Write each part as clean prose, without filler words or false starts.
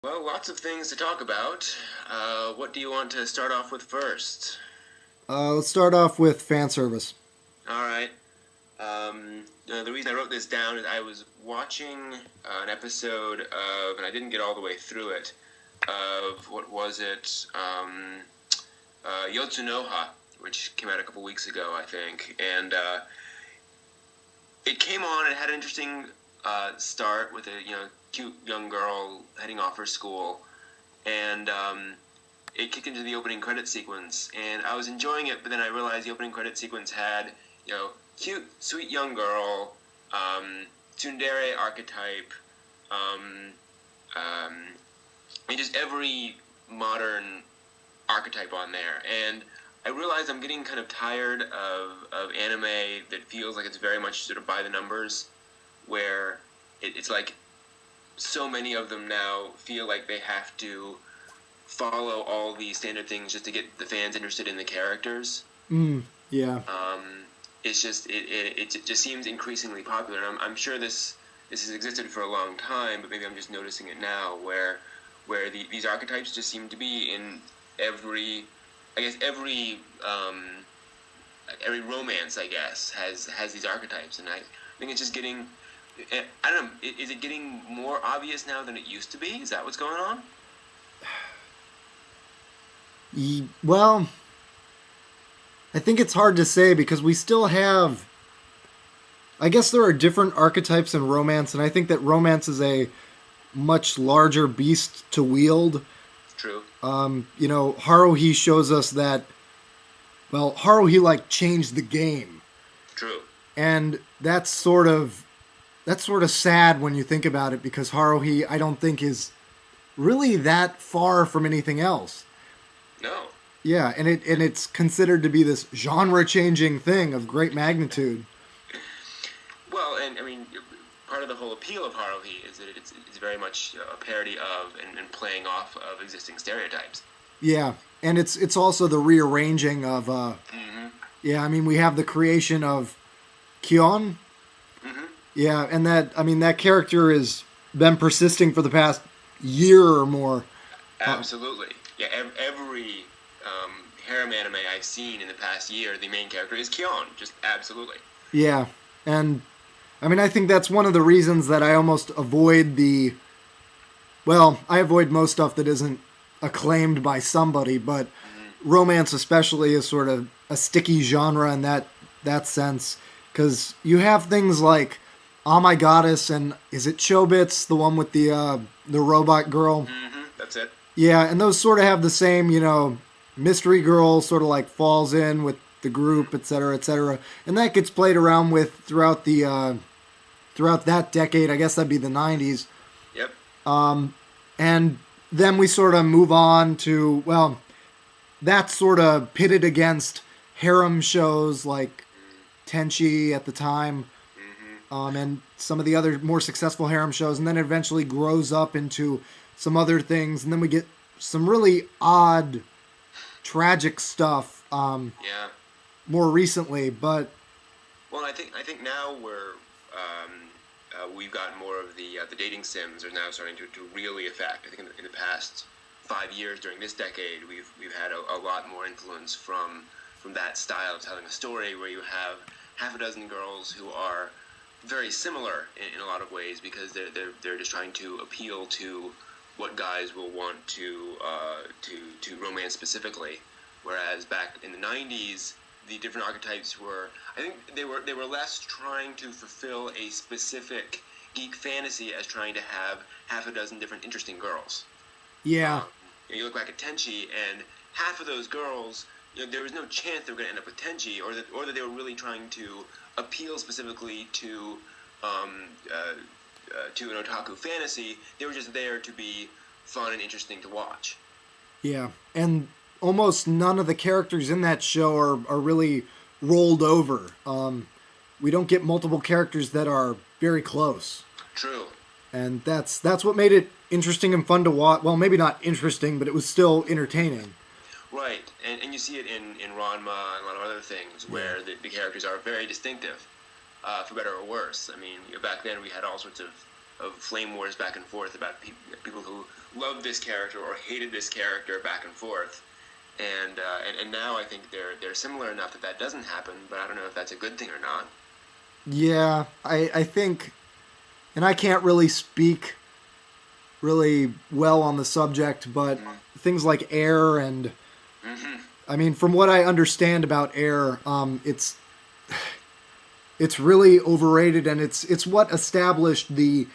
Well, lots of things to talk about. What do you want to start off with first? Let's start off with fan service. All right. The reason I wrote this down is I was watching an episode of, and I didn't get all the way through it, of what was it? Yotsunoha, which came out a couple weeks ago, I think. And it came on and had an interesting start with a cute young girl heading off for school. And it kicked into the opening credit sequence, and I was enjoying it. But then I realized the opening credit sequence had, cute, sweet young girl, tsundere archetype, um, um, and just every modern archetype on there. And I realized I'm getting kind of tired of anime that feels like it's very much sort of by the numbers, where it's like so many of them now feel like they have to follow all these standard things just to get the fans interested in the characters. Yeah. It's just it just seems increasingly popular. And I'm sure this has existed for a long time, but maybe I'm just noticing it now, where these archetypes just seem to be in every, I guess every romance, I guess, has these archetypes, and I think it's just getting. I don't know. Is it getting more obvious now than it used to be? Is that what's going on? Well, I think it's hard to say because we still have. I guess there are different archetypes in romance, and I think that romance is a much larger beast to wield. True. Haruhi shows us that. Well, Haruhi changed the game, True. and that's sort of sad when you think about it because Haruhi I don't think is really that far from anything else. No. Yeah, and it's considered to be this genre-changing thing of great magnitude. Well, and I mean, part of the whole appeal of Haruhi is that it's very much a parody of and playing off of existing stereotypes. Yeah, and it's also the rearranging of Mm-hmm. yeah, I mean we have the creation of Kyon. Mm-hmm. Yeah, and that character has been persisting for the past year or more. Absolutely. Yeah. Every harem anime I've seen in the past year, the main character is Kyon. Just absolutely. Yeah, and I mean I think that's one of the reasons that I almost avoid I avoid most stuff that isn't acclaimed by somebody, but Mm-hmm. romance especially is sort of a sticky genre in that sense because you have things like Oh My Goddess and is it Chobits, the one with the robot girl? Mm-hmm. That's it. Yeah, and those sort of have the same, mystery girl sort of falls in with the group, etc., etc., and that gets played around with throughout that decade. I guess that'd be the '90s. Yep. And then we sort of move on to, well, that's sort of pitted against harem shows like Tenchi at the time, Mm-hmm. and some of the other more successful harem shows, and then it eventually grows up into some other things, and then we get some really odd, tragic stuff Yeah. more recently. But Well, I think now we've got more of the dating sims are now starting to really affect. I think in the past 5 years during this decade, we've had a lot more influence from that style of telling a story, where you have half a dozen girls who are very similar in a lot of ways because they're just trying to appeal to what guys will want to romance specifically. Whereas back in the '90s, the different archetypes were, I think they were less trying to fulfill a specific geek fantasy as trying to have half a dozen different interesting girls. yeah, Um, you look back at Tenchi, and half of those girls, there was no chance they were going to end up with Tenchi, or that they were really trying to appeal specifically um, uh, to an otaku fantasy. They were just there to be fun and interesting to watch. yeah, and almost none of the characters in that show are really rolled over. We don't get multiple characters that are very close, True. and that's what made it interesting and fun to watch. Well, maybe not interesting, but it was still entertaining. Right, and you see it in Ranma and a lot of other things Yeah. where the characters are very distinctive, for better or worse. I mean, back then we had all sorts of flame wars back and forth about people who loved this character or hated this character back and forth. And now I think they're similar enough that that doesn't happen, but I don't know if that's a good thing or not. Yeah, I think, and I can't really speak really well on the subject, but Mm-hmm. things like Air and Mm-hmm. I mean, from what I understand about Air, it's really overrated, and it's what established the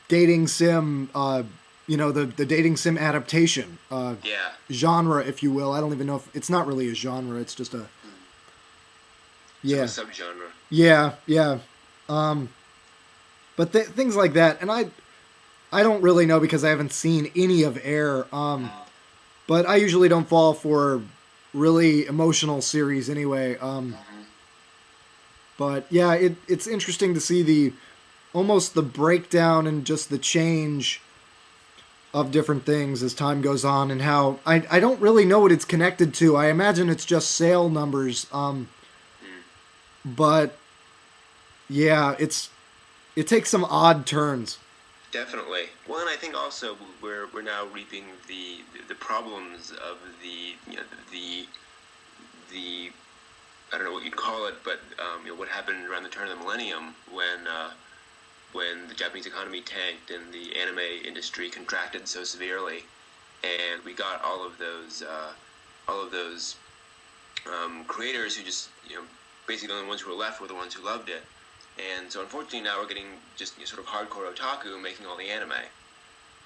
dating sim, the dating sim adaptation Yeah. genre, if you will. I don't even know if it's not really a genre. It's just a Sort of yeah, a subgenre. yeah. Um, but things like that, and I don't really know because I haven't seen any of Air. But I usually don't fall for really emotional series anyway. Mm-hmm. But yeah, it's interesting to see the almost the breakdown and just the change of different things as time goes on and how I don't really know what it's connected to. I imagine it's just sale numbers. Mm. But yeah, it takes some odd turns. Definitely. Well, and I think also we're now reaping the problems of the the I don't know what you'd call it, but what happened around the turn of the millennium when the Japanese economy tanked and the anime industry contracted so severely, and we got all of those creators who just basically the only ones who were left were the ones who loved it. And so unfortunately now we're getting just sort of hardcore otaku making all the anime,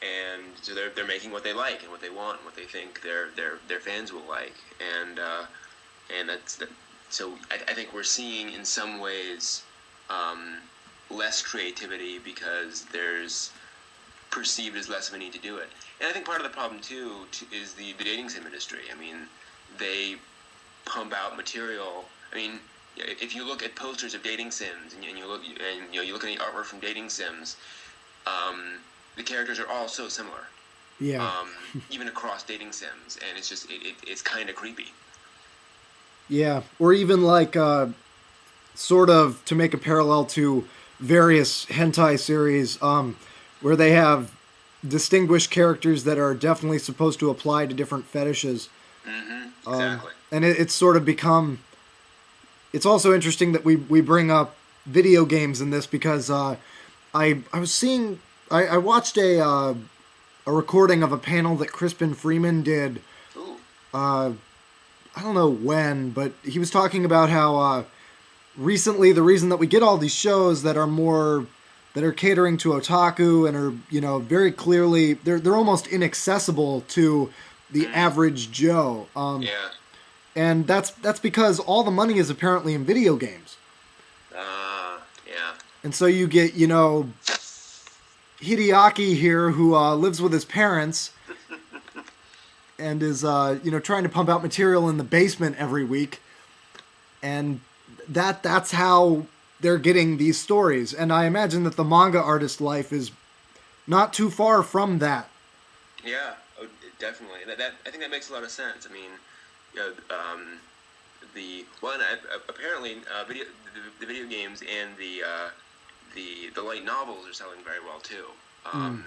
and so they're making what they like and what they want and what they think their fans will like, and so I think we're seeing in some ways um, less creativity because there's perceived as less of a need to do it. And I think part of the problem too is the dating sim industry. I mean, they pump out material. I mean, if you look at posters of dating sims and you look at the artwork from dating sims, the characters are all so similar, Yeah, even across dating sims, and it's just it's kind of creepy. yeah, or even like sort of to make a parallel to various hentai series, where they have distinguished characters that are definitely supposed to apply to different fetishes. Mm-hmm. Exactly. And it's sort of become. It's also interesting that we bring up video games in this because I was seeing I watched a recording of a panel that Crispin Freeman did. Ooh. Uh, I don't know when, but he was talking about how recently the reason that we get all these shows that are catering to otaku and are very clearly they're almost inaccessible to the Mm. average Joe. Yeah. And that's because all the money is apparently in video games. Yeah. And so you get Hideaki here who lives with his parents and is trying to pump out material in the basement every week, and that's how they're getting these stories. And I imagine that the manga artist life is not too far from that. Yeah. Oh, definitely. That I think that makes a lot of sense. I mean, you know, the one apparently the video games and the light novels are selling very well too. Mm.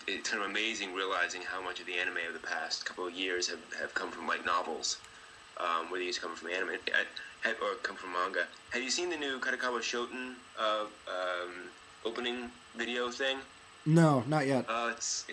It's kind of amazing realizing how much of the anime of the past couple of years have come from light novels, where they used to come from anime or come from manga. Have you seen the new Katakawa Shoten opening video thing? No, not yet. It's